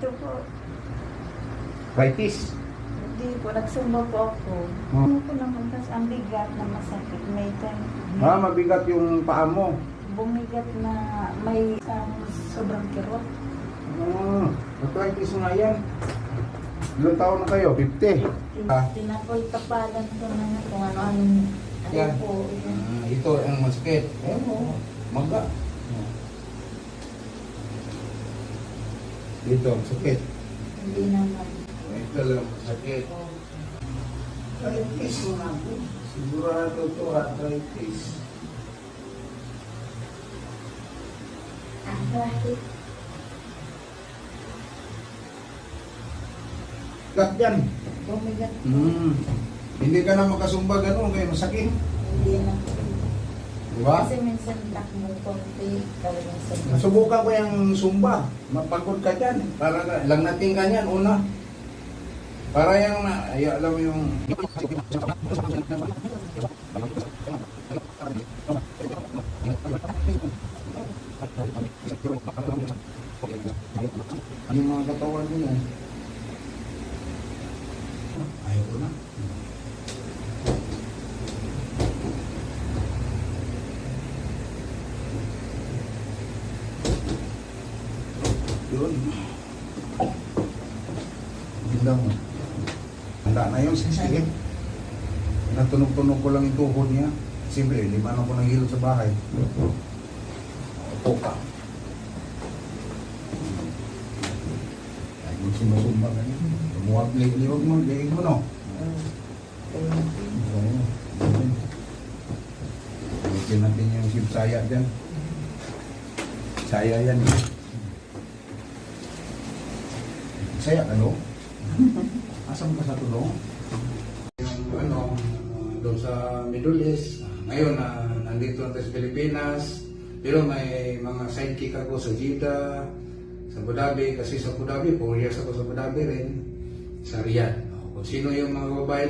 Dito po. Arthritis. Hindi po. Nagsumba po ako. Ano po naman tas ang bigat na masakit. May time. Mabigat yung paa mo. Bumigat na may sobrang kirot. Arthritis nga yan. Ilang taon na kayo? 50? Tinapoy kapalan ko na kung ano. Yan. Po. Ito ang masakit. Maga. Dito, masakit. Hindi naman. Ito lang, masakit. Arthritis nga po. Sigurado ito, arthritis. Bakit? Gat yan. Bumigat. Hindi ka na makasumba ganun, kaya masakit. Hindi na po. Diba? Kasi minsan takbo konti. Talagang sobrang. Nasubukan ko yung zumba. Mapagod ka dyan. Para lang natin ka yan, una. Para yung, alam mo yung... Yung mga katawan mo yan. Ayaw ko na. Yun. Ganda mo. Handa na yun, sige. Natunog-tunog ko lang yung tuhod niya. Siyempre, lima na ko ng hilo sa bahay. Upo ka. Ay, kung sumasumba ka niya. Lumuwag, liwag mo, liwag mo, no? Gawin natin yung sibsaya dyan. Saya yan eh. Saya ka, no? Asam ka sa tulong? Yung doon sa Middle East. Ngayon, nandito na tayo sa Pilipinas. Pero may mga sidekick ako sa Jeddah, sa Abu Dhabi. Kasi sa Abu Dhabi, 4 years ako sa Abu Dhabi rin. Sa Riyadh. Kung sino yung mga babae